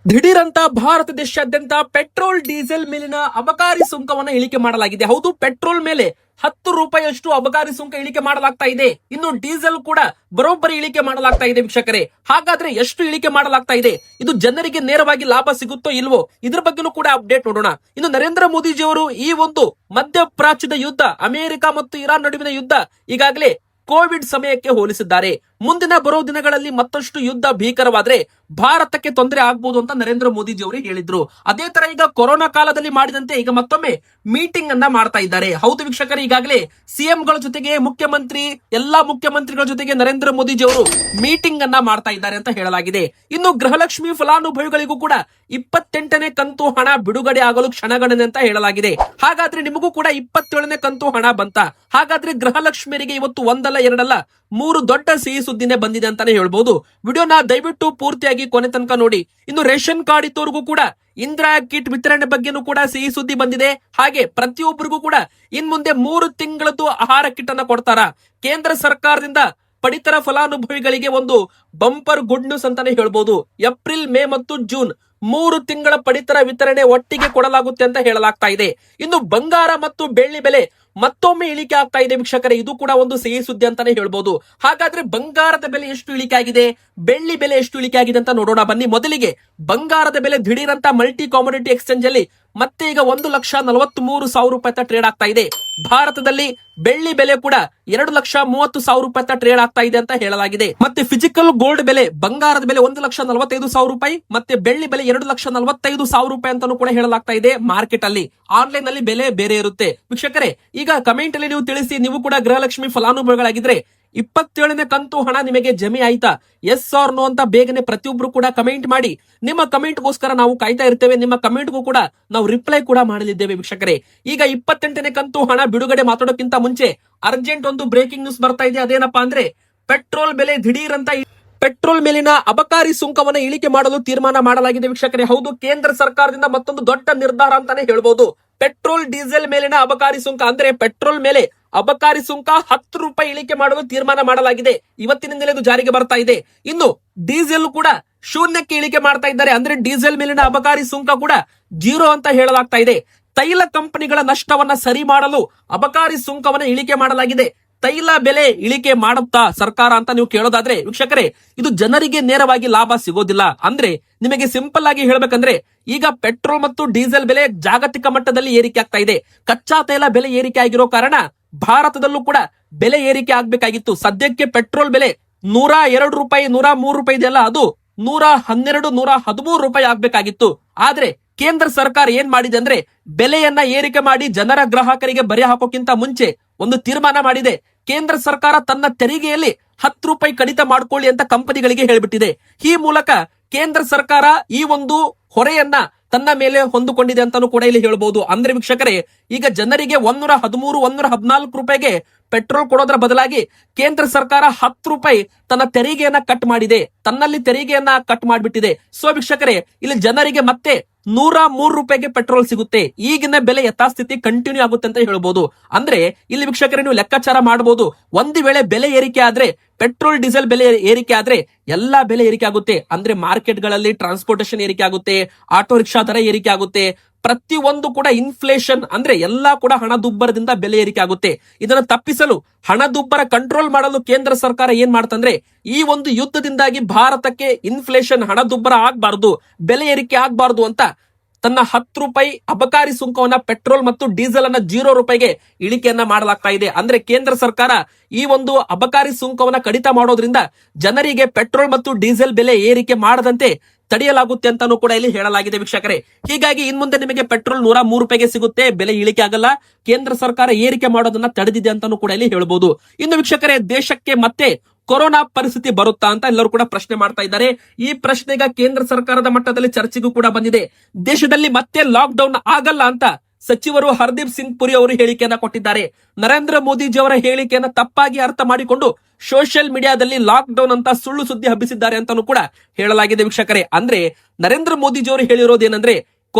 ದಿಢೀರ್ ಅಂತ ಭಾರತ ದೇಶಾದ್ಯಂತ ಪೆಟ್ರೋಲ್ ಡೀಸೆಲ್ ಮೇಲಿನ ಅಬಕಾರಿ ಸುಂಕವನ್ನ ಇಳಿಕೆ ಮಾಡಲಾಗಿದೆ. ಹೌದು, ಪೆಟ್ರೋಲ್ ಮೇಲೆ 10 ರೂಪಾಯಿಯಷ್ಟು ಅಬಕಾರಿ ಸುಂಕ ಇಳಿಕೆ ಮಾಡಲಾಗ್ತಾ ಇದೆ. ಇನ್ನು ಡೀಸೆಲ್ ಕೂಡ ಬರೋಬ್ಬರಿ ಇಳಿಕೆ ಮಾಡಲಾಗ್ತಾ ಇದೆ ವೀಕ್ಷಕರೇ. ಹಾಗಾದ್ರೆ ಎಷ್ಟು ಇಳಿಕೆ ಮಾಡಲಾಗ್ತಾ ಇದೆ, ಇದು ಜನರಿಗೆ ನೇರವಾಗಿ ಲಾಭ ಸಿಗುತ್ತೋ ಇಲ್ವೋ, ಇದ್ರ ಬಗ್ಗೆನೂ ಕೂಡ ಅಪ್ಡೇಟ್ ನೋಡೋಣ. ಇನ್ನು ನರೇಂದ್ರ ಮೋದಿಜಿಯವರು ಈ ಒಂದು ಮಧ್ಯಪ್ರಾಚ್ಯದ ಯುದ್ಧ, ಅಮೆರಿಕ ಮತ್ತು ಇರಾನ್ ನಡುವಿನ ಯುದ್ಧ ಈಗಾಗಲೇ ಕೋವಿಡ್ ಸಮಯಕ್ಕೆ ಹೋಲಿಸಿದ್ದಾರೆ. ಮುಂದಿನ ಬರೋ ದಿನಗಳಲ್ಲಿ ಮತ್ತಷ್ಟು ಯುದ್ಧ ಭೀಕರವಾದ್ರೆ ಭಾರತಕ್ಕೆ ತೊಂದರೆ ಆಗ್ಬಹುದು ಅಂತ ನರೇಂದ್ರ ಮೋದಿಜಿ ಅವರು ಹೇಳಿದ್ರು. ಅದೇ ತರ ಈಗ ಕೊರೋನಾ ಕಾಲದಲ್ಲಿ ಮಾಡಿದಂತೆ ಈಗ ಮತ್ತೊಮ್ಮೆ ಮೀಟಿಂಗ್ ಅನ್ನ ಮಾಡ್ತಾ ಇದ್ದಾರೆ. ಹೌದು ವೀಕ್ಷಕರು, ಈಗಾಗಲೇ ಸಿಎಂಗಳ ಜೊತೆಗೆ ಎಲ್ಲಾ ಮುಖ್ಯಮಂತ್ರಿಗಳ ಜೊತೆಗೆ ನರೇಂದ್ರ ಮೋದಿಜಿ ಅವರು ಮೀಟಿಂಗ್ ಅನ್ನ ಮಾಡ್ತಾ ಇದ್ದಾರೆ ಅಂತ ಹೇಳಲಾಗಿದೆ. ಇನ್ನು ಗೃಹಲಕ್ಷ್ಮಿ ಫಲಾನುಭವಿಗಳಿಗೂ ಕೂಡ 28ನೇ ಕಂತು ಹಣ ಬಿಡುಗಡೆ ಆಗಲು ಕ್ಷಣಗಣನೆ ಅಂತ ಹೇಳಲಾಗಿದೆ. ಹಾಗಾದ್ರೆ ನಿಮಗೂ ಕೂಡ 27ನೇ ಕಂತು ಹಣ ಬಂತ? ಹಾಗಾದ್ರೆ ಗೃಹಲಕ್ಷ್ಮಿಯರಿಗೆ ಇವತ್ತು ಒಂದಲ್ಲ ಎರಡಲ್ಲ 3 ದೊಡ್ಡ ಸಿಹಿ ಸುದ್ದಿನೇ ಬಂದಿದೆ ಅಂತಾನೆ ಹೇಳ್ಬಹುದು. ವಿಡಿಯೋನ ದಯವಿಟ್ಟು ಪೂರ್ತಿಯಾಗಿ ಕೊನೆ ತನಕ ನೋಡಿ. ಇನ್ನು ರೇಷನ್ ಕಾರ್ಡ್ ಇದ್ದವರಿಗೂ ಕೂಡ ಇಂದಿರಾ ಕಿಟ್ ವಿತರಣೆ ಬಗ್ಗೆನೂ ಕೂಡ ಸಿಹಿ ಸುದ್ದಿ ಬಂದಿದೆ. ಹಾಗೆ ಪ್ರತಿಯೊಬ್ಬರಿಗೂ ಕೂಡ ಇನ್ ಮುಂದೆ 3 ತಿಂಗಳದ್ದು ಆಹಾರ ಕಿಟ್ ಅನ್ನ ಕೊಡ್ತಾರ. ಕೇಂದ್ರ ಸರ್ಕಾರದಿಂದ ಪಡಿತರ ಫಲಾನುಭವಿಗಳಿಗೆ ಒಂದು ಬಂಪರ್ ಗುಡ್ ನ್ಯೂಸ್ ಅಂತಾನೆ ಹೇಳ್ಬಹುದು. ಏಪ್ರಿಲ್, ಮೇ ಮತ್ತು ಜೂನ್ 3 ತಿಂಗಳ ಪಡಿತರ ವಿತರಣೆ ಒಟ್ಟಿಗೆ ಕೊಡಲಾಗುತ್ತೆ ಅಂತ ಹೇಳಲಾಗ್ತಾ ಇದೆ. ಇನ್ನು ಬಂಗಾರ ಮತ್ತು ಬೆಳ್ಳಿ ಬೆಲೆ ಮತ್ತೊಮ್ಮೆ ಇಳಿಕೆ ಆಗ್ತಾ ಇದೆ ವೀಕ್ಷಕರೇ. ಇದು ಕೂಡ ಒಂದು ಸಿಹಿ ಸುದ್ದಿ ಅಂತಾನೆ ಹೇಳ್ಬಹುದು. ಹಾಗಾದ್ರೆ ಬಂಗಾರದ ಬೆಲೆ ಎಷ್ಟು ಇಳಿಕೆ ಆಗಿದೆ, ಬೆಳ್ಳಿ ಬೆಲೆ ಎಷ್ಟು ಇಳಿಕೆ ಆಗಿದೆ ಅಂತ ನೋಡೋಣ ಬನ್ನಿ. ಮೊದಲಿಗೆ ಬಂಗಾರದ ಬೆಲೆ ದಿಢೀರ್ ಅಂತ ಮಲ್ಟಿ ಕಾಮೋಡಿಟಿ ಎಕ್ಸ್ಚೇಂಜ್ ಅಲ್ಲಿ ಮತ್ತೆ ಈಗ 1,43,000 ರೂಪಾಯಿ ಟ್ರೇಡ್ ಆಗ್ತಾ ಇದೆ. ಭಾರತದಲ್ಲಿ ಬೆಳ್ಳಿ ಬೆಲೆ ಕೂಡ 2,30,000 ರೂಪಾಯಿ ಟ್ರೇಡ್ ಆಗ್ತಾ ಇದೆ ಅಂತ ಹೇಳಲಾಗಿದೆ. ಮತ್ತೆ ಫಿಸಿಕಲ್ ಗೋಲ್ಡ್ ಬೆಲೆ, ಬಂಗಾರದ ಬೆಲೆ 1,45,000 ರೂಪಾಯಿ ಮತ್ತೆ ಬೆಳ್ಳಿ ಬೆಲೆ 2,45,000 ರೂಪಾಯಿ ಅಂತಾನೂ ಕೂಡ ಹೇಳಲಾಗ್ತಾ ಇದೆ. ಮಾರ್ಕೆಟ್ ಅಲ್ಲಿ, ಆನ್ಲೈನ್ ಅಲ್ಲಿ ಬೆಲೆ ಬೇರೆ ಇರುತ್ತೆ ವೀಕ್ಷಕರೇ. ಈಗ ಕಮೆಂಟ್ ಅಲ್ಲಿ ನೀವು ತಿಳಿಸಿ, ನೀವು ಕೂಡ ಗೃಹಲಕ್ಷ್ಮಿ ಫಲಾನುಭವಿಗಳಾಗಿದ್ರೆ 27ನೇ ಕಂತು ಹಣ ನಿಮಗೆ ಜಮೆ ಆಯ್ತಾ, ಎಸ್ ಆರ್ ನೋ ಅಂತ ಬೇಗನೆ ಪ್ರತಿಯೊಬ್ರು ಕೂಡ ಕಮೆಂಟ್ ಮಾಡಿ. ನಿಮ್ಮ ಕಮೆಂಟ್ಗೋಸ್ಕರ ನಾವು ಕಾಯ್ತಾ ಇರ್ತೇವೆ. ನಿಮ್ಮ ಕಮೆಂಟ್ಗೂ ಕೂಡ ನಾವು ರಿಪ್ಲೈ ಕೂಡ ಮಾಡಲಿದ್ದೇವೆ ವೀಕ್ಷಕರೇ. ಈಗ 28ನೇ ಕಂತು ಹಣ ಬಿಡುಗಡೆ ಮಾತಾಡೋಕ್ಕಿಂತ ಮುಂಚೆ ಅರ್ಜೆಂಟ್ ಒಂದು ಬ್ರೇಕಿಂಗ್ ನ್ಯೂಸ್ ಬರ್ತಾ ಇದೆ. ಅದೇನಪ್ಪಾ ಅಂದ್ರೆ ಪೆಟ್ರೋಲ್ ಬೆಲೆ ದಿಢೀರ್ ಅಂತ ಪೆಟ್ರೋಲ್ ಮೇಲಿನ ಅಬಕಾರಿ ಸುಂಕವನ್ನ ಇಳಿಕೆ ಮಾಡಲು ತೀರ್ಮಾನ ಮಾಡಲಾಗಿದೆ ವೀಕ್ಷಕರೇ. ಹೌದು, ಕೇಂದ್ರ ಸರ್ಕಾರದಿಂದ ಮತ್ತೊಂದು ದೊಡ್ಡ ನಿರ್ಧಾರ ಅಂತಾನೆ ಹೇಳ್ಬಹುದು. ಪೆಟ್ರೋಲ್ ಡೀಸೆಲ್ ಮೇಲಿನ ಅಬಕಾರಿ ಸುಂಕ ಅಂದ್ರೆ ಪೆಟ್ರೋಲ್ ಮೇಲೆ ಅಬಕಾರಿ ಸುಂಕ 10 ರೂಪಾಯಿ ಇಳಿಕೆ ಮಾಡಲು ತೀರ್ಮಾನ ಮಾಡಲಾಗಿದೆ. ಇವತ್ತಿನಿಂದಲೇ ಇದು ಜಾರಿಗೆ ಬರ್ತಾ ಇದೆ. ಇನ್ನು ಡೀಸೆಲ್ ಕೂಡ ಶೂನ್ಯಕ್ಕೆ ಇಳಿಕೆ ಮಾಡ್ತಾ ಇದ್ದಾರೆ. ಅಂದ್ರೆ ಡೀಸೆಲ್ ಮೇಲಿನ ಅಬಕಾರಿ ಸುಂಕ ಕೂಡ 0 ಅಂತ ಹೇಳಲಾಗ್ತಾ ಇದೆ. ತೈಲ ಕಂಪನಿಗಳ ನಷ್ಟವನ್ನ ಸರಿ ಮಾಡಲು ಅಬಕಾರಿ ಸುಂಕವನ್ನ ಇಳಿಕೆ ಮಾಡಲಾಗಿದೆ. ತೈಲ ಬೆಲೆ ಇಳಿಕೆ ಮಾಡುತ್ತಾ ಸರ್ಕಾರ ಅಂತ ನೀವು ಕೇಳೋದಾದ್ರೆ ವೀಕ್ಷಕರೇ, ಇದು ಜನರಿಗೆ ನೇರವಾಗಿ ಲಾಭ ಸಿಗೋದಿಲ್ಲ. ಅಂದ್ರೆ ನಿಮಗೆ ಸಿಂಪಲ್ ಆಗಿ ಹೇಳ್ಬೇಕಂದ್ರೆ, ಈಗ ಪೆಟ್ರೋಲ್ ಮತ್ತು ಡೀಸೆಲ್ ಬೆಲೆ ಜಾಗತಿಕ ಮಟ್ಟದಲ್ಲಿ ಏರಿಕೆ ಆಗ್ತಾ ಇದೆ. ಕಚ್ಚಾ ತೈಲ ಬೆಲೆ ಏರಿಕೆ ಆಗಿರೋ ಕಾರಣ ಭಾರತದಲ್ಲೂ ಕೂಡ ಬೆಲೆ ಏರಿಕೆ ಆಗ್ಬೇಕಾಗಿತ್ತು. ಸದ್ಯಕ್ಕೆ ಪೆಟ್ರೋಲ್ ಬೆಲೆ 102 ರೂಪಾಯಿ 103 ರೂಪಾಯಿ ಇದೆಯಲ್ಲ, ಅದು 112 113 ರೂಪಾಯಿ ಆಗ್ಬೇಕಾಗಿತ್ತು. ಆದ್ರೆ ಕೇಂದ್ರ ಸರ್ಕಾರ ಏನ್ ಮಾಡಿದೆ ಅಂದ್ರೆ ಬೆಲೆಯನ್ನ ಏರಿಕೆ ಮಾಡಿ ಜನರ ಗ್ರಾಹಕರಿಗೆ ಬರೆ ಹಾಕೋಕ್ಕಿಂತ ಮುಂಚೆ ಒಂದು ತೀರ್ಮಾನ ಮಾಡಿದೆ. ಕೇಂದ್ರ ಸರ್ಕಾರ ತನ್ನ ತೆರಿಗೆಯಲ್ಲಿ 10 ರೂಪಾಯಿ ಕಡಿತ ಮಾಡ್ಕೊಳ್ಳಿ ಅಂತ ಕಂಪನಿಗಳಿಗೆ ಹೇಳ್ಬಿಟ್ಟಿದೆ. ಈ ಮೂಲಕ ಕೇಂದ್ರ ಸರ್ಕಾರ ಈ ಒಂದು ಹೊರೆಯನ್ನ ತನ್ನ ಮೇಲೆ ಹೊಂದಿಕೊಂಡಿದೆ ಅಂತಾನೂ ಕೂಡ ಇಲ್ಲಿ ಹೇಳ್ಬಹುದು. ಅಂದ್ರೆ ವೀಕ್ಷಕರೇ, ಈಗ ಜನರಿಗೆ 113 114 ರೂಪಾಯಿಗೆ ಪೆಟ್ರೋಲ್ ಕೊಡೋದ್ರ ಬದಲಾಗಿ ಕೇಂದ್ರ ಸರ್ಕಾರ 10 ರೂಪಾಯಿ ತನ್ನ ತೆರಿಗೆಯನ್ನ ಕಟ್ ಮಾಡಿದೆ, ತನ್ನಲ್ಲಿ ತೆರಿಗೆಯನ್ನ ಕಟ್ ಮಾಡಿಬಿಟ್ಟಿದೆ. ಸೊ ವೀಕ್ಷಕರೇ, ಇಲ್ಲಿ ಜನರಿಗೆ ಮತ್ತೆ 103 ರೂಪಾಯಿಗೆ ಪೆಟ್ರೋಲ್ ಸಿಗುತ್ತೆ. ಈಗಿನ ಬೆಲೆ ಯಥಾಸ್ಥಿತಿ ಕಂಟಿನ್ಯೂ ಆಗುತ್ತೆ ಅಂತ ಹೇಳ್ಬಹುದು. ಅಂದ್ರೆ ಇಲ್ಲಿ ವೀಕ್ಷಕರೇ, ನೀವು ಲೆಕ್ಕಾಚಾರ ಮಾಡಬಹುದು. ಒಂದು ವೇಳೆ ಬೆಲೆ ಏರಿಕೆ ಆದ್ರೆ, ಪೆಟ್ರೋಲ್ ಡೀಸೆಲ್ ಬೆಲೆ ಏರಿಕೆ ಆದ್ರೆ ಎಲ್ಲಾ ಬೆಲೆ ಏರಿಕೆ ಆಗುತ್ತೆ. ಅಂದ್ರೆ ಮಾರ್ಕೆಟ್ ಗಳಲ್ಲಿ ಟ್ರಾನ್ಸ್ಪೋರ್ಟೇಷನ್ ಏರಿಕೆ ಆಗುತ್ತೆ, ಆಟೋ ರಿಕ್ಷಾ ದರ ಏರಿಕೆ ಆಗುತ್ತೆ. ಪ್ರತಿಯೊಂದು ಕೂಡ ಇನ್ಫ್ಲೇಷನ್ ಅಂದ್ರೆ ಎಲ್ಲಾ ಕೂಡ ಹಣದುಬ್ಬರದಿಂದ ಬೆಲೆ ಏರಿಕೆ ಆಗುತ್ತೆ. ಇದನ್ನು ತಪ್ಪಿಸಲು, ಹಣದುಬ್ಬರ ಕಂಟ್ರೋಲ್ ಮಾಡಲು ಕೇಂದ್ರ ಸರ್ಕಾರ ಏನ್ ಮಾಡ್ತಂದ್ರೆ, ಈ ಒಂದು ಯುದ್ಧದಿಂದಾಗಿ ಭಾರತಕ್ಕೆ ಇನ್ಫ್ಲೇಷನ್, ಹಣದುಬ್ಬರ ಆಗ್ಬಾರ್ದು, ಬೆಲೆ ಏರಿಕೆ ಆಗ್ಬಾರ್ದು ಅಂತ ತನ್ನ 10 ರೂಪಾಯಿ ಅಬಕಾರಿ ಸುಂಕವನ್ನ ಪೆಟ್ರೋಲ್ ಮತ್ತು ಡೀಸೆಲ್ ಅನ್ನ 0 ರೂಪಾಯಿಗೆ ಇಳಿಕೆಯನ್ನ ಮಾಡಲಾಗ್ತಾ ಇದೆ. ಅಂದ್ರೆ ಕೇಂದ್ರ ಸರ್ಕಾರ ಈ ಒಂದು ಅಬಕಾರಿ ಸುಂಕವನ್ನ ಕಡಿತ ಮಾಡೋದ್ರಿಂದ ಜನರಿಗೆ ಪೆಟ್ರೋಲ್ ಮತ್ತು ಡೀಸೆಲ್ ಬೆಲೆ ಏರಿಕೆ ಮಾಡದಂತೆ ತಡೆಯಲಾಗುತ್ತೆ ಅಂತಾನೂ ಕೂಡ ಇಲ್ಲಿ ಹೇಳಲಾಗಿದೆ ವೀಕ್ಷಕರೇ. ಹೀಗಾಗಿ ಇನ್ ಮುಂದೆ ನಿಮಗೆ ಪೆಟ್ರೋಲ್ 103 ರೂಪಾಯಿಗೆ ಸಿಗುತ್ತೆ, ಬೆಲೆ ಇಳಿಕೆ ಆಗಲ್ಲ. ಕೇಂದ್ರ ಸರ್ಕಾರ ಏರಿಕೆ ಮಾಡೋದನ್ನ ತಡೆದಿದೆ ಅಂತಾನೂ ಕೂಡ ಇಲ್ಲಿ ಹೇಳ್ಬಹುದು. ಇನ್ನು ವೀಕ್ಷಕರೇ, ದೇಶಕ್ಕೆ ಮತ್ತೆ ಕೊರೋನಾ ಪರಿಸ್ಥಿತಿ ಬರುತ್ತಾ ಅಂತ ಎಲ್ಲರೂ ಕೂಡ ಪ್ರಶ್ನೆ ಮಾಡ್ತಾ ಇದ್ದಾರೆ. ಈ ಪ್ರಶ್ನೆ ಈಗ ಕೇಂದ್ರ ಸರ್ಕಾರದ ಮಟ್ಟದಲ್ಲಿ ಚರ್ಚೆಗೂ ಕೂಡ ಬಂದಿದೆ. ದೇಶದಲ್ಲಿ ಮತ್ತೆ ಲಾಕ್ ಡೌನ್ ಆಗಲ್ಲ ಅಂತ ಸಚಿವರು ಹರ್ದೀಪ್ ಸಿಂಗ್ ಪುರಿ ಅವರು ಹೇಳಿಕೆಯನ್ನ ಕೊಟ್ಟಿದ್ದಾರೆ. ನರೇಂದ್ರ ಮೋದಿಜಿ ಅವರ ಹೇಳಿಕೆಯನ್ನ ತಪ್ಪಾಗಿ ಅರ್ಥ ಮಾಡಿಕೊಂಡು ಸೋಷಿಯಲ್ ಮೀಡಿಯಾದಲ್ಲಿ ಲಾಕ್ ಡೌನ್ ಅಂತ ಸುಳ್ಳು ಸುದ್ದಿ ಹಬ್ಬಿಸಿದ್ದಾರೆ ಅಂತಾನೂ ಕೂಡ ಹೇಳಲಾಗಿದೆ ವೀಕ್ಷಕರೇ. ಅಂದ್ರೆ ನರೇಂದ್ರ ಮೋದಿಜಿ ಅವರು ಹೇಳಿರೋದೇನಂದ್ರೆ,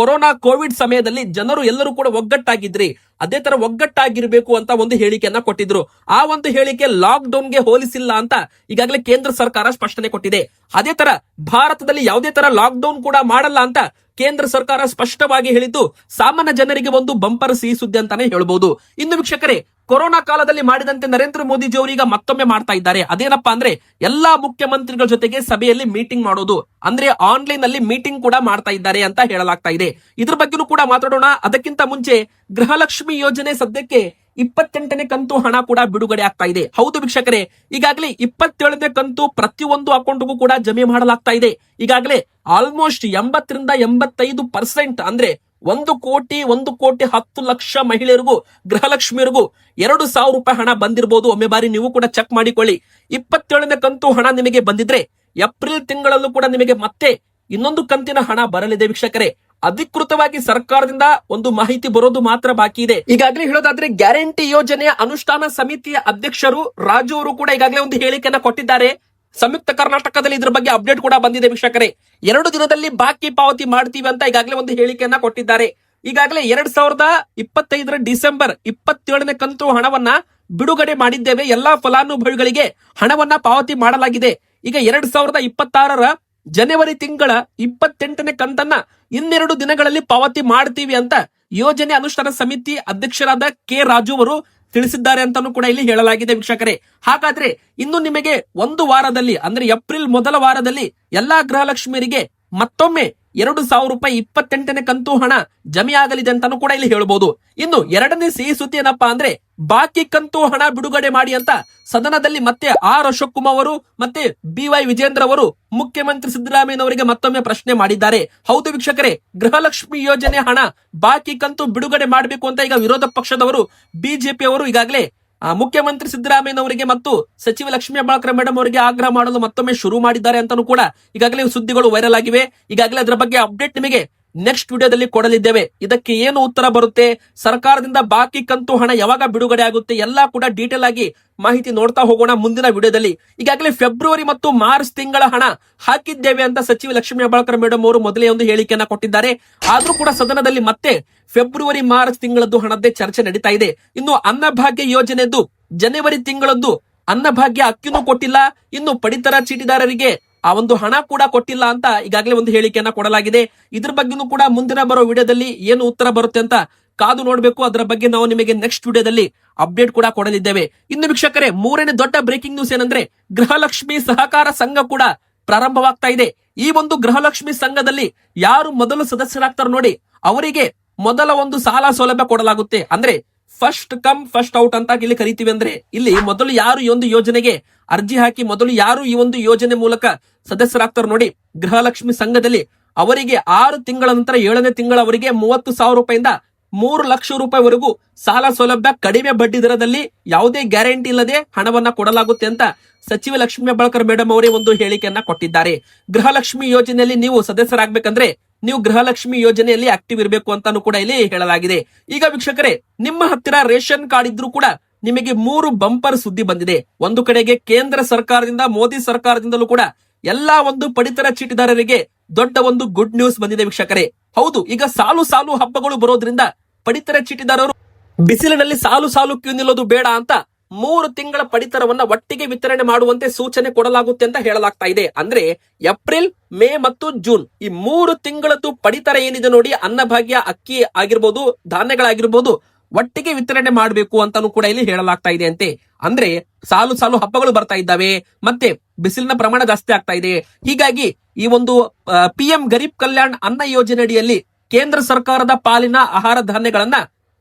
ಕೋವಿಡ್ ಸಮಯದಲ್ಲಿ ಜನರು ಎಲ್ಲರೂ ಕೂಡ ಒಗ್ಗಟ್ಟಾಗಿದ್ರಿ, ಅದೇ ತರ ಒಗ್ಗಟ್ಟಾಗಿರ್ಬೇಕು ಅಂತ ಒಂದು ಹೇಳಿಕೆಯನ್ನ ಕೊಟ್ಟಿದ್ರು. ಆ ಒಂದು ಹೇಳಿಕೆ ಲಾಕ್ ಡೌನ್ಗೆ ಹೋಲಿಸಿಲ್ಲ ಅಂತ ಈಗಾಗಲೇ ಕೇಂದ್ರ ಸರ್ಕಾರ ಸ್ಪಷ್ಟನೆ ಕೊಟ್ಟಿದೆ. ಅದೇ ತರ ಭಾರತದಲ್ಲಿ ಯಾವುದೇ ತರ ಲಾಕ್ ಡೌನ್ ಕೂಡ ಮಾಡಲ್ಲ ಅಂತ ಕೇಂದ್ರ ಸರ್ಕಾರ ಸ್ಪಷ್ಟವಾಗಿ ಹೇಳಿದ್ದು ಸಾಮಾನ್ಯ ಜನರಿಗೆ ಒಂದು ಬಂಪರ್ ಸಿಹಿ ಸುದ್ದಿ ಅಂತಾನೆ ಹೇಳ್ಬಹುದು. ಇನ್ನು ವೀಕ್ಷಕರೇ, ಕೊರೋನಾ ಕಾಲದಲ್ಲಿ ಮಾಡಿದಂತೆ ನರೇಂದ್ರ ಮೋದಿಜಿ ಅವರು ಈಗ ಮತ್ತೊಮ್ಮೆ ಮಾಡ್ತಾ ಇದ್ದಾರೆ. ಅದೇನಪ್ಪಾ ಅಂದ್ರೆ ಎಲ್ಲಾ ಮುಖ್ಯಮಂತ್ರಿಗಳ ಜೊತೆಗೆ ಸಭೆಯಲ್ಲಿ ಮೀಟಿಂಗ್ ಮಾಡೋದು, ಅಂದ್ರೆ ಆನ್ಲೈನ್ ಅಲ್ಲಿ ಮೀಟಿಂಗ್ ಕೂಡ ಮಾಡ್ತಾ ಇದ್ದಾರೆ ಅಂತ ಹೇಳಲಾಗ್ತಾ ಇದೆ. ಇದ್ರ ಬಗ್ಗೆನೂ ಕೂಡ ಮಾತಾಡೋಣ. ಅದಕ್ಕಿಂತ ಮುಂಚೆ ಗೃಹಲಕ್ಷ್ಮಿ ಯೋಜನೆ ಸದ್ಯಕ್ಕೆ 28ನೇ ಕಂತು ಹಣ ಕೂಡ ಬಿಡುಗಡೆ ಆಗ್ತಾ ಇದೆ. ಹೌದು ವೀಕ್ಷಕರೇ, ಈಗಾಗಲೇ 27ನೇ ಕಂತು ಪ್ರತಿಯೊಂದು ಅಕೌಂಟ್ಗೂ ಕೂಡ ಜಮೆ ಮಾಡಲಾಗ್ತಾ ಇದೆ. ಈಗಾಗಲೇ ಆಲ್ಮೋಸ್ಟ್ 80-85% ಅಂದ್ರೆ 1,10,00,000 ಮಹಿಳೆಯರಿಗೂ ಗೃಹಲಕ್ಷ್ಮಿಯರಿಗೂ 2,000 ರೂಪಾಯಿ ಹಣ ಬಂದಿರಬಹುದು. ಒಮ್ಮೆ ಬಾರಿ ನೀವು ಕೂಡ ಚೆಕ್ ಮಾಡಿಕೊಳ್ಳಿ. 27ನೇ ಕಂತು ಹಣ ನಿಮಗೆ ಬಂದಿದ್ರೆ ಏಪ್ರಿಲ್ ತಿಂಗಳಲ್ಲೂ ಕೂಡ ನಿಮಗೆ ಮತ್ತೆ ಇನ್ನೊಂದು ಕಂತಿನ ಹಣ ಬರಲಿದೆ ವೀಕ್ಷಕರೇ. ಅಧಿಕೃತವಾಗಿ ಸರ್ಕಾರದಿಂದ ಒಂದು ಮಾಹಿತಿ ಬರೋದು ಮಾತ್ರ ಬಾಕಿ ಇದೆ. ಈಗಾಗಲೇ ಹೇಳೋದಾದ್ರೆ ಗ್ಯಾರಂಟಿ ಯೋಜನೆಯ ಅನುಷ್ಠಾನ ಸಮಿತಿಯ ಅಧ್ಯಕ್ಷರು ರಾಜು ಅವರು ಕೂಡ ಈಗಾಗಲೇ ಒಂದು ಹೇಳಿಕೆಯನ್ನ ಕೊಟ್ಟಿದ್ದಾರೆ. ಸಂಯುಕ್ತ ಕರ್ನಾಟಕದಲ್ಲಿ ಇದ್ರ ಬಗ್ಗೆ ಅಪ್ಡೇಟ್ ಕೂಡ ಬಂದಿದೆ ವೀಕ್ಷಕರೇ. 2 ದಿನದಲ್ಲಿ ಬಾಕಿ ಪಾವತಿ ಮಾಡ್ತೀವಿ ಅಂತ ಈಗಾಗಲೇ ಒಂದು ಹೇಳಿಕೆಯನ್ನ ಕೊಟ್ಟಿದ್ದಾರೆ. ಈಗಾಗಲೇ 2025 ಡಿಸೆಂಬರ್ 27ನೇ ಕಂತು ಹಣವನ್ನ ಬಿಡುಗಡೆ ಮಾಡಿದ್ದೇವೆ. ಎಲ್ಲಾ ಫಲಾನುಭವಿಗಳಿಗೆ ಹಣವನ್ನ ಪಾವತಿ ಮಾಡಲಾಗಿದೆ. ಈಗ 2026 ಜನವರಿ ತಿಂಗಳ 28ನೇ ಕಂತನ್ನ 2 ದಿನಗಳಲ್ಲಿ ಪಾವತಿ ಮಾಡ್ತೀವಿ ಅಂತ ಯೋಜನೆ ಅನುಷ್ಠಾನ ಸಮಿತಿ ಅಧ್ಯಕ್ಷರಾದ ಕೆ ರಾಜು ಅವರು ತಿಳಿಸಿದ್ದಾರೆ ಅಂತಾನೂ ಕೂಡ ಇಲ್ಲಿ ಹೇಳಲಾಗಿದೆ ವೀಕ್ಷಕರೇ. ಹಾಗಾದ್ರೆ ಇನ್ನು ನಿಮಗೆ ಒಂದು ವಾರದಲ್ಲಿ ಅಂದ್ರೆ ಏಪ್ರಿಲ್ ಮೊದಲ ವಾರದಲ್ಲಿ ಎಲ್ಲಾ ಗೃಹಲಕ್ಷ್ಮಿಯರಿಗೆ ಮತ್ತೊಮ್ಮೆ 2,000 ರೂಪಾಯಿ 28ನೇ ಕಂತು ಹಣ ಜಮೆಯಾಗಲಿದೆ ಅಂತಾನೂ ಕೂಡ ಇಲ್ಲಿ ಹೇಳ್ಬೋದು. ಇನ್ನು ಎರಡನೇ ಸಿಹಿ ಸುದ್ದಿ ಏನಪ್ಪಾ ಅಂದ್ರೆ ಬಾಕಿ ಕಂತು ಹಣ ಬಿಡುಗಡೆ ಮಾಡಿ ಅಂತ ಸದನದಲ್ಲಿ ಮತ್ತೆ ಆರ್ ಅಶೋಕ್ ಕುಮಾರ್ ಅವರು ಮತ್ತೆ BY ವಿಜೇಂದ್ರ ಅವರು ಮುಖ್ಯಮಂತ್ರಿ ಸಿದ್ದರಾಮಯ್ಯನವರಿಗೆ ಮತ್ತೊಮ್ಮೆ ಪ್ರಶ್ನೆ ಮಾಡಿದ್ದಾರೆ. ಹೌದು ವೀಕ್ಷಕರೇ, ಗೃಹಲಕ್ಷ್ಮಿ ಯೋಜನೆ ಹಣ ಬಾಕಿ ಕಂತು ಬಿಡುಗಡೆ ಮಾಡಬೇಕು ಅಂತ ಈಗ ವಿರೋಧ ಪಕ್ಷದವರು ಬಿಜೆಪಿ ಅವರು ಈಗಾಗಲೇ ಮುಖ್ಯಮಂತ್ರಿ ಸಿದ್ದರಾಮಯ್ಯನವರಿಗೆ ಮತ್ತು ಸಚಿವ ಲಕ್ಷ್ಮೀ ಹೆಬ್ಬಾಳ್ಕರ್ ಮೇಡಮ್ ಅವರಿಗೆ ಆಗ್ರಹ ಮಾಡಲು ಮತ್ತೊಮ್ಮೆ ಶುರು ಮಾಡಿದ್ದಾರೆ ಅಂತಾನೂ ಕೂಡ ಈಗಾಗಲೇ ಸುದ್ದಿಗಳು ವೈರಲ್ ಆಗಿವೆ. ಈಗಾಗಲೇ ಅದರ ಬಗ್ಗೆ ಅಪ್ಡೇಟ್ ನಿಮಗೆ ನೆಕ್ಸ್ಟ್ ವಿಡಿಯೋದಲ್ಲಿ ಕೊಡಲಿದ್ದೇವೆ. ಇದಕ್ಕೆ ಏನು ಉತ್ತರ ಬರುತ್ತೆ, ಸರ್ಕಾರದಿಂದ ಬಾಕಿ ಕಂತು ಹಣ ಯಾವಾಗ ಬಿಡುಗಡೆ ಆಗುತ್ತೆ, ಎಲ್ಲಾ ಕೂಡ ಡೀಟೇಲ್ ಆಗಿ ಮಾಹಿತಿ ನೋಡ್ತಾ ಹೋಗೋಣ ಮುಂದಿನ ವಿಡಿಯೋದಲ್ಲಿ. ಈಗಾಗಲೇ ಫೆಬ್ರವರಿ ಮತ್ತು ಮಾರ್ಚ್ ತಿಂಗಳ ಹಣ ಹಾಕಿದ್ದೇವೆ ಅಂತ ಸಚಿವ ಲಕ್ಷ್ಮೀ ಹೆಬ್ಬಾಳ್ಕರ್ ಮೇಡಮ್ ಅವರು ಮೊದಲೇ ಒಂದು ಹೇಳಿಕೆಯನ್ನ ಕೊಟ್ಟಿದ್ದಾರೆ. ಆದ್ರೂ ಕೂಡ ಸದನದಲ್ಲಿ ಮತ್ತೆ ಫೆಬ್ರವರಿ ಮಾರ್ಚ್ ತಿಂಗಳದ್ದು ಹಣದ್ದೇ ಚರ್ಚೆ ನಡೀತಾ ಇದೆ. ಇನ್ನು ಅನ್ನಭಾಗ್ಯ ಯೋಜನೆದ್ದು ಜನವರಿ ತಿಂಗಳದ್ದು ಅನ್ನಭಾಗ್ಯ ಅಕ್ಕಿನೂ ಕೊಟ್ಟಿಲ್ಲ, ಇನ್ನು ಪಡಿತರ ಚೀಟಿದಾರರಿಗೆ ಆ ಒಂದು ಹಣ ಕೂಡ ಕೊಟ್ಟಿಲ್ಲ ಅಂತ ಈಗಾಗಲೇ ಒಂದು ಹೇಳಿಕೆಯನ್ನ ಕೊಡಲಾಗಿದೆ. ಇದ್ರ ಬಗ್ಗೆನೂ ಕೂಡ ಮುಂದಿನ ಬರೋ ವಿಡಿಯೋದಲ್ಲಿ ಏನು ಉತ್ತರ ಬರುತ್ತೆ ಅಂತ ಕಾದು ನೋಡ್ಬೇಕು. ಅದರ ಬಗ್ಗೆ ನಾವು ನಿಮಗೆ ನೆಕ್ಸ್ಟ್ ವಿಡಿಯೋದಲ್ಲಿ ಅಪ್ಡೇಟ್ ಕೂಡ ಕೊಡಲಿದ್ದೇವೆ. ಇನ್ನು ವೀಕ್ಷಕರೇ, ಮೂರನೇ ದೊಡ್ಡ ಬ್ರೇಕಿಂಗ್ ನ್ಯೂಸ್ ಏನಂದ್ರೆ ಗೃಹಲಕ್ಷ್ಮಿ ಸಹಕಾರ ಸಂಘ ಕೂಡ ಪ್ರಾರಂಭವಾಗ್ತಾ ಇದೆ. ಈ ಒಂದು ಗೃಹಲಕ್ಷ್ಮಿ ಸಂಘದಲ್ಲಿ ಯಾರು ಮೊದಲು ಸದಸ್ಯರಾಗ್ತಾರ ನೋಡಿ, ಅವರಿಗೆ ಮೊದಲ ಒಂದು ಸಾಲ ಸೌಲಭ್ಯ ಕೊಡಲಾಗುತ್ತೆ. ಅಂದ್ರೆ ಫಸ್ಟ್ ಕಮ್ ಫಸ್ಟ್ ಔಟ್ ಅಂತ ಇಲ್ಲಿ ಕರಿತೀವಿ. ಅಂದ್ರೆ ಇಲ್ಲಿ ಮೊದಲು ಯಾರು ಈ ಒಂದು ಯೋಜನೆಗೆ ಅರ್ಜಿ ಹಾಕಿ ಮೊದಲು ಯಾರು ಈ ಒಂದು ಯೋಜನೆ ಮೂಲಕ ಸದಸ್ಯರಾಗ್ತಾರ ನೋಡಿ ಗೃಹಲಕ್ಷ್ಮಿ ಸಂಘದಲ್ಲಿ, ಅವರಿಗೆ 6 ತಿಂಗಳ ನಂತರ 7ನೇ ತಿಂಗಳ ಅವರಿಗೆ 30,000 ರೂಪಾಯಿಂದ 3 ಲಕ್ಷ ರೂಪಾಯಿವರೆಗೂ ಸಾಲ ಸೌಲಭ್ಯ ಕಡಿಮೆ ಬಡ್ಡಿ ದರದಲ್ಲಿ ಯಾವುದೇ ಗ್ಯಾರಂಟಿ ಇಲ್ಲದೆ ಹಣವನ್ನ ಕೊಡಲಾಗುತ್ತೆ ಅಂತ ಸಚಿವ ಲಕ್ಷ್ಮೀ ಹೆಬ್ಬಾಳ್ಕರ್ ಮೇಡಮ್ ಅವರೇ ಒಂದು ಹೇಳಿಕೆಯನ್ನ ಕೊಟ್ಟಿದ್ದಾರೆ. ಗೃಹಲಕ್ಷ್ಮಿ ಯೋಜನೆಯಲ್ಲಿ ನೀವು ಸದಸ್ಯರಾಗಬೇಕಂದ್ರೆ ನೀವು ಗೃಹಲಕ್ಷ್ಮಿ ಯೋಜನೆಯಲ್ಲಿ ಆಕ್ಟಿವ್ ಇರಬೇಕು ಅಂತಾನು ಕೂಡ ಇಲ್ಲಿ ಹೇಳಲಾಗಿದೆ. ಈಗ ವೀಕ್ಷಕರೇ, ನಿಮ್ಮ ಹತ್ತಿರ ರೇಷನ್ ಕಾರ್ಡ್ ಇದ್ರೂ ಕೂಡ ನಿಮಗೆ 3 ಬಂಪರ್ ಸುದ್ದಿ ಬಂದಿದೆ. ಒಂದು ಕಡೆಗೆ ಕೇಂದ್ರ ಸರ್ಕಾರದಿಂದ, ಮೋದಿ ಸರ್ಕಾರದಿಂದಲೂ ಕೂಡ ಎಲ್ಲಾ ಒಂದು ಪಡಿತರ ಚೀಟಿದಾರರಿಗೆ ದೊಡ್ಡ ಒಂದು ಗುಡ್ ನ್ಯೂಸ್ ಬಂದಿದೆ ವೀಕ್ಷಕರೇ. ಹೌದು, ಈಗ ಸಾಲು ಸಾಲು ಹಬ್ಬಗಳು ಬರೋದ್ರಿಂದ ಪಡಿತರ ಚೀಟಿದಾರರು ಬಿಸಿಲಿನಲ್ಲಿ ಸಾಲು ಸಾಲು ಕ್ಯೂ ನಿಲ್ಲೋದು ಬೇಡ ಅಂತ 3 ತಿಂಗಳ ಪಡಿತರವನ್ನ ಒಟ್ಟಿಗೆ ವಿತರಣೆ ಮಾಡುವಂತೆ ಸೂಚನೆ ಕೊಡಲಾಗುತ್ತೆ ಅಂತ ಹೇಳಲಾಗ್ತಾ ಇದೆ. ಅಂದ್ರೆ ಏಪ್ರಿಲ್, ಮೇ ಮತ್ತು ಜೂನ್ ಈ 3 ತಿಂಗಳದ್ದು ಪಡಿತರ ಏನಿದೆ ನೋಡಿ, ಅನ್ನಭಾಗ್ಯ, ಅಕ್ಕಿ ಆಗಿರ್ಬೋದು, ಧಾನ್ಯಗಳಾಗಿರ್ಬೋದು, ಒಟ್ಟಿಗೆ ವಿತರಣೆ ಮಾಡಬೇಕು ಅಂತಾನು ಕೂಡ ಇಲ್ಲಿ ಹೇಳಲಾಗ್ತಾ ಇದೆ ಅಂತೆ. ಅಂದ್ರೆ ಸಾಲು ಸಾಲು ಹಬ್ಬಗಳು ಬರ್ತಾ ಇದ್ದಾವೆ, ಮತ್ತೆ ಬಿಸಿಲಿನ ಪ್ರಮಾಣ ಜಾಸ್ತಿ ಆಗ್ತಾ ಇದೆ. ಹೀಗಾಗಿ ಈ ಒಂದು PM ಗರೀಬ್ ಕಲ್ಯಾಣ್ ಅನ್ನ ಯೋಜನೆ ಅಡಿಯಲ್ಲಿ ಕೇಂದ್ರ ಸರ್ಕಾರದ ಪಾಲಿನ ಆಹಾರ ಧಾನ್ಯಗಳನ್ನ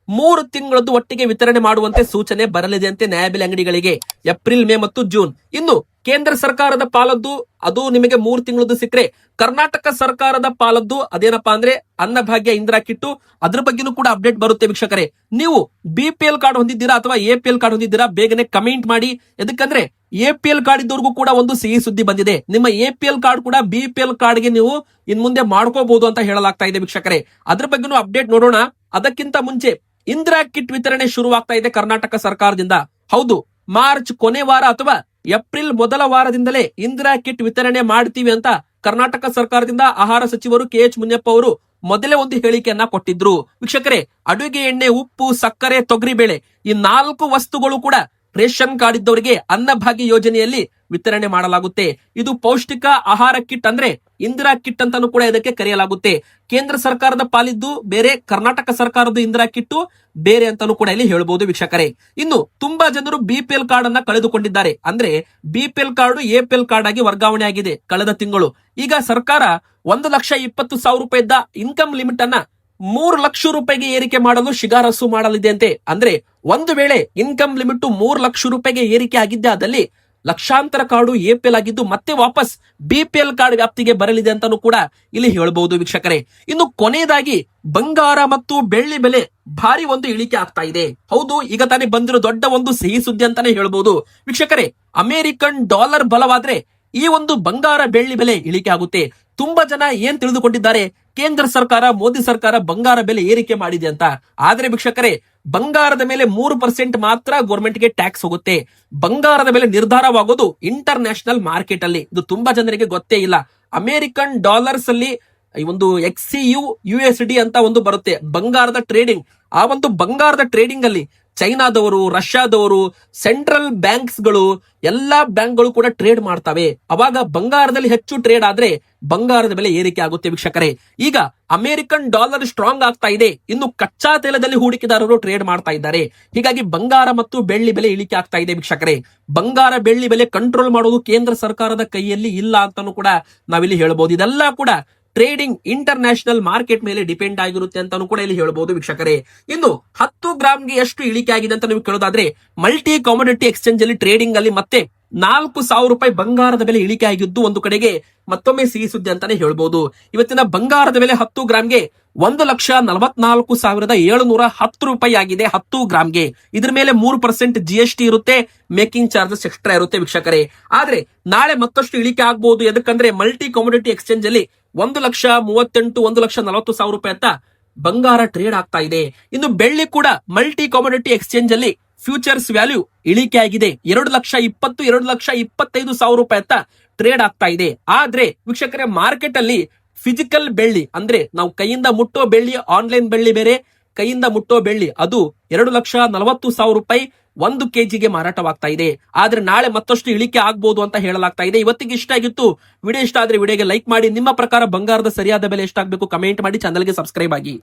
3 ತಿಂಗಳದ್ದು ಒಟ್ಟಿಗೆ ವಿತರಣೆ ಮಾಡುವಂತೆ ಸೂಚನೆ ಬರಲಿದೆ ಅಂತೆ ನ್ಯಾಯಬೆಲೆ ಅಂಗಡಿಗಳಿಗೆ ಏಪ್ರಿಲ್, ಮೇ ಮತ್ತು ಜೂನ್. ಇನ್ನು ಕೇಂದ್ರ ಸರ್ಕಾರದ ಪಾಲದ್ದು ಅದು ನಿಮಗೆ 3 ತಿಂಗಳದ್ದು ಸಿಕ್ಕರೆ, ಕರ್ನಾಟಕ ಸರ್ಕಾರದ ಪಾಲದ್ದು ಅದೇನಪ್ಪಾ ಅಂದ್ರೆ ಅನ್ನಭಾಗ್ಯ, ಇಂದಿರಾ ಕಿಟ್ಟು, ಅದ್ರ ಬಗ್ಗೆನೂ ಕೂಡ ಅಪ್ಡೇಟ್ ಬರುತ್ತೆ ವೀಕ್ಷಕರೇ. ನೀವು BPL ಕಾರ್ಡ್ ಹೊಂದಿದ್ದೀರಾ ಅಥವಾ APL ಕಾರ್ಡ್ ಹೊಂದಿದ್ದೀರಾ, ಬೇಗನೆ ಕಮೆಂಟ್ ಮಾಡಿ. ಎದಕ್ಕಂದ್ರೆ APL ಕಾರ್ಡ್ ಇದ್ದವ್ರಿಗೂ ಕೂಡ ಒಂದು ಸಿಹಿ ಸುದ್ದಿ ಬಂದಿದೆ. ನಿಮ್ಮ APL ಕಾರ್ಡ್ ಕೂಡ BPL ಕಾರ್ಡ್ಗೆ ನೀವು ಇನ್ ಮುಂದೆ ಮಾಡ್ಕೋಬಹುದು ಅಂತ ಹೇಳಲಾಗ್ತಾ ಇದೆ ವೀಕ್ಷಕರೇ. ಅದ್ರ ಬಗ್ಗೆನೂ ಅಪ್ಡೇಟ್ ನೋಡೋಣ. ಅದಕ್ಕಿಂತ ಮುಂಚೆ ಇಂದಿರಾ ಕಿಟ್ ವಿತರಣೆ ಶುರುವಾಗ್ತಾ ಇದೆ ಕರ್ನಾಟಕ ಸರ್ಕಾರದಿಂದ. ಹೌದು, ಮಾರ್ಚ್ ಕೊನೆ ವಾರ ಅಥವಾ ಏಪ್ರಿಲ್ ಮೊದಲ ವಾರದಿಂದಲೇ ಇಂದಿರಾ ಕಿಟ್ ವಿತರಣೆ ಮಾಡ್ತೀವಿ ಅಂತ ಕರ್ನಾಟಕ ಸರ್ಕಾರದಿಂದ ಆಹಾರ ಸಚಿವರು KH ಮುನಿಯಪ್ಪ ಅವರು ಮೊದಲೇ ಒಂದು ಹೇಳಿಕೆಯನ್ನ ಕೊಟ್ಟಿದ್ರು. ವೀಕ್ಷಕರೇ, ಅಡುಗೆ ಎಣ್ಣೆ, ಉಪ್ಪು, ಸಕ್ಕರೆ, ತೊಗರಿಬೇಳೆ ಈ 4 ವಸ್ತುಗಳು ಕೂಡ ರೇಷನ್ ಕಾರ್ಡ್ ಇದ್ದವರಿಗೆ ಅನ್ನಭಾಗ್ಯ ಯೋಜನೆಯಲ್ಲಿ ವಿತರಣೆ ಮಾಡಲಾಗುತ್ತೆ. ಇದು ಪೌಷ್ಟಿಕ ಆಹಾರ ಕಿಟ್ ಅಂದ್ರೆ ಇಂದಿರಾ ಕಿಟ್ ಅಂತಾನು ಕೂಡ ಇದಕ್ಕೆ ಕರೆಯಲಾಗುತ್ತೆ. ಕೇಂದ್ರ ಸರ್ಕಾರದ ಪಾಲಿದ್ದು ಬೇರೆ, ಕರ್ನಾಟಕ ಸರ್ಕಾರದ ಇಂದಿರಾ ಕಿಟ್ಟು ಬೇರೆ ಅಂತಾನು ಕೂಡ ಇಲ್ಲಿ ಹೇಳ್ಬಹುದು ವೀಕ್ಷಕರೇ. ಇನ್ನು ತುಂಬಾ ಜನರು BPL ಕಾರ್ಡ್ ಅನ್ನ ಕಳೆದುಕೊಂಡಿದ್ದಾರೆ. ಅಂದ್ರೆ BPL ಕಾರ್ಡ್ APL ಕಾರ್ಡ್ ಆಗಿ ವರ್ಗಾವಣೆ ಆಗಿದೆ ಕಳೆದ ತಿಂಗಳು. ಈಗ ಸರ್ಕಾರ 1,20,000 ರೂಪಾಯಿದ ಇನ್ಕಮ್ ಲಿಮಿಟ್ ಅನ್ನ 3 ಲಕ್ಷ ರೂಪಾಯಿಗೆ ಏರಿಕೆ ಮಾಡಲು ಶಿಫಾರಸು ಮಾಡಲಿದೆ ಅಂತೆ. ಅಂದ್ರೆ ಒಂದು ವೇಳೆ ಇನ್ಕಮ್ ಲಿಮಿಟ್ 3 ಲಕ್ಷ ರೂಪಾಯಿಗೆ ಏರಿಕೆ ಆಗಿದ್ದೆ ಆದಲ್ಲಿ ಲಕ್ಷಾಂತರ ಕಾರ್ಡು APL ಆಗಿದ್ದು ಮತ್ತೆ ವಾಪಸ್ BPL ಕಾರ್ಡ್ ವ್ಯಾಪ್ತಿಗೆ ಬರಲಿದೆ ಅಂತಾನು ಕೂಡ ಇಲ್ಲಿ ಹೇಳಬಹುದು ವೀಕ್ಷಕರೇ. ಇನ್ನು ಕೊನೆಯದಾಗಿ ಬಂಗಾರ ಮತ್ತು ಬೆಳ್ಳಿ ಬೆಲೆ ಭಾರಿ ಒಂದು ಇಳಿಕೆ ಆಗ್ತಾ ಇದೆ. ಹೌದು, ಈಗ ತಾನೇ ಬಂದಿರೋ ದೊಡ್ಡ ಒಂದು ಸಿಹಿ ಸುದ್ದಿ ಅಂತಾನೆ ಹೇಳ್ಬಹುದು ವೀಕ್ಷಕರೇ. ಅಮೆರಿಕನ್ ಡಾಲರ್ ಬಲವಾದ್ರೆ ಈ ಒಂದು ಬಂಗಾರ ಬೆಳ್ಳಿ ಬೆಲೆ ಇಳಿಕೆ ಆಗುತ್ತೆ. ತುಂಬಾ ಜನ ಏನ್ ತಿಳಿದುಕೊಂಡಿದ್ದಾರೆ, ಕೇಂದ್ರ ಸರ್ಕಾರ, ಮೋದಿ ಸರ್ಕಾರ ಬಂಗಾರ ಬೆಲೆ ಏರಿಕೆ ಮಾಡಿದೆ ಅಂತ. ಆದ್ರೆ ವೀಕ್ಷಕರೇ, ಬಂಗಾರದ ಮೇಲೆ 3% ಮಾತ್ರ ಗೌರ್ಮೆಂಟ್ಗೆ ಟ್ಯಾಕ್ಸ್ ಹೋಗುತ್ತೆ. ಬಂಗಾರದ ಮೇಲೆ ನಿರ್ಧಾರವಾಗೋದು ಇಂಟರ್ ನ್ಯಾಷನಲ್ ಮಾರ್ಕೆಟ್ ಅಲ್ಲಿ. ಇದು ತುಂಬಾ ಜನರಿಗೆ ಗೊತ್ತೇ ಇಲ್ಲ. ಅಮೆರಿಕನ್ ಡಾಲರ್ಸ್ ಅಲ್ಲಿ ಈ ಒಂದು XCU USD ಅಂತ ಒಂದು ಬರುತ್ತೆ ಬಂಗಾರದ ಟ್ರೇಡಿಂಗ್. ಆ ಒಂದು ಬಂಗಾರದ ಟ್ರೇಡಿಂಗ್ ಅಲ್ಲಿ ಚೈನಾದವರು, ರಷ್ಯಾದವರು, ಸೆಂಟ್ರಲ್ ಬ್ಯಾಂಕ್ಸ್ಗಳು, ಎಲ್ಲಾ ಬ್ಯಾಂಕ್ಗಳು ಕೂಡ ಟ್ರೇಡ್ ಮಾಡ್ತವೆ. ಅವಾಗ ಬಂಗಾರದಲ್ಲಿ ಹೆಚ್ಚು ಟ್ರೇಡ್ ಆದ್ರೆ ಬಂಗಾರದ ಬೆಲೆ ಏರಿಕೆ ಆಗುತ್ತೆ ವೀಕ್ಷಕರೇ. ಈಗ ಅಮೆರಿಕನ್ ಡಾಲರ್ ಸ್ಟ್ರಾಂಗ್ ಆಗ್ತಾ ಇದೆ, ಇನ್ನು ಕಚ್ಚಾ ತೈಲದಲ್ಲಿ ಹೂಡಿಕೆದಾರರು ಟ್ರೇಡ್ ಮಾಡ್ತಾ ಇದ್ದಾರೆ. ಹೀಗಾಗಿ ಬಂಗಾರ ಮತ್ತು ಬೆಳ್ಳಿ ಬೆಲೆ ಇಳಿಕೆ ಆಗ್ತಾ ಇದೆ ವೀಕ್ಷಕರೇ. ಬಂಗಾರ ಬೆಳ್ಳಿ ಬೆಲೆ ಕಂಟ್ರೋಲ್ ಮಾಡೋದು ಕೇಂದ್ರ ಸರ್ಕಾರದ ಕೈಯಲ್ಲಿ ಇಲ್ಲ ಅಂತಾನು ಕೂಡ ನಾವಿಲ್ಲಿ ಹೇಳ್ಬೋದು. ಇದೆಲ್ಲ ಕೂಡ ಟ್ರೇಡಿಂಗ್ ಇಂಟರ್ ನ್ಯಾಷನಲ್ ಮಾರ್ಕೆಟ್ ಮೇಲೆ ಡಿಪೆಂಡ್ ಆಗಿರುತ್ತೆ ಅಂತಾನು ಕೂಡ ಇಲ್ಲಿ ಹೇಳ್ಬಹುದು ವೀಕ್ಷಕರೇ. ಇನ್ನು 10 ಗ್ರಾಮ್ಗೆ ಎಷ್ಟು ಇಳಿಕೆ ಆಗಿದೆ ಅಂತ ನೀವು ಕೇಳೋದಾದ್ರೆ, ಮಲ್ಟಿ ಕಮೋಡಿಟಿ ಎಕ್ಸ್ಚೇಂಜ್ ಅಲ್ಲಿ ಟ್ರೇಡಿಂಗ್ ಅಲ್ಲಿ ಮತ್ತೆ 4,000 ರೂಪಾಯಿ ಬಂಗಾರದ ಬೆಲೆ ಇಳಿಕೆ ಆಗಿದ್ದು ಒಂದು ಕಡೆಗೆ ಮತ್ತೊಮ್ಮೆ ಸಿಹಿ ಸುದ್ದಿ ಅಂತಾನೆ ಹೇಳ್ಬಹುದು. ಇವತ್ತಿನ ಬಂಗಾರದ ಬೆಲೆ 10 ಗ್ರಾಮ್ಗೆ 1,44,710 ರೂಪಾಯಿ ಆಗಿದೆ 10 ಗ್ರಾಮ್ಗೆ. ಇದ್ರ ಮೇಲೆ 3% GST ಇರುತ್ತೆ, ಮೇಕಿಂಗ್ ಚಾರ್ಜಸ್ ಎಕ್ಸ್ಟ್ರಾ ಇರುತ್ತೆ ವೀಕ್ಷಕರೇ. ಆದ್ರೆ ನಾಳೆ ಮತ್ತಷ್ಟು ಇಳಿಕೆ ಆಗ್ಬಹುದು. ಎದಕ್ಕಂದ್ರೆ ಮಲ್ಟಿ ಕಮೋಡಿಟಿ ಎಕ್ಸ್ಚೇಂಜ್ ಅಲ್ಲಿ 1,38,000 1,40,000 ರೂಪಾಯಿ ಅಂತ ಬಂಗಾರ ಟ್ರೇಡ್ ಆಗ್ತಾ ಇದೆ. ಇನ್ನು ಬೆಳ್ಳಿ ಕೂಡ ಮಲ್ಟಿ ಕಮೋಡಿಟಿ ಎಕ್ಸ್ಚೇಂಜ್ ಅಲ್ಲಿ ಫ್ಯೂಚರ್ಸ್ ವ್ಯಾಲ್ಯೂ ಇಳಿಕೆ ಆಗಿದೆ. 2,20,000 2,25,000 ರೂಪಾಯಿ ಅಂತ ಟ್ರೇಡ್ ಆಗ್ತಾ ಇದೆ. ಆದ್ರೆ ವೀಕ್ಷಕರೇ, ಮಾರ್ಕೆಟ್ ಅಲ್ಲಿ ಫಿಸಿಕಲ್ ಬೆಳ್ಳಿ ಅಂದ್ರೆ ನಾವು ಕೈಯಿಂದ ಮುಟ್ಟೋ ಬೆಳ್ಳಿ, ಆನ್ಲೈನ್ ಬೆಳ್ಳಿ ಬೇರೆ, ಕೈಯಿಂದ ಮುಟ್ಟೋ ಬೆಳ್ಳಿ ಅದು 2,40,000 ರೂಪಾಯಿ 1 kgಗೆ ಮಾರಾಟವಾಗ್ತಾ ಇದೆ. ಆದ್ರೆ ನಾಳೆ ಮತ್ತಷ್ಟು ಇಳಿಕೆ ಆಗ್ಬಹುದು ಅಂತ ಹೇಳಲಾಗ್ತಾ ಇದೆ. ಇವತ್ತಿಗೆ ಇಷ್ಟ ಆಗಿತ್ತು. ವಿಡಿಯೋ ಇಷ್ಟ ಆದ್ರೆ ವಿಡಿಯೋಗೆ ಲೈಕ್ ಮಾಡಿ. ನಿಮ್ಮ ಪ್ರಕಾರ ಬಂಗಾರದ ಸರಿಯಾದ ಬೆಲೆ ಎಷ್ಟಾಗಬೇಕು ಕಮೆಂಟ್ ಮಾಡಿ, ಚಾನಲ್ಗೆ ಸಬ್ಸ್ಕ್ರೈಬ್ ಆಗಿ.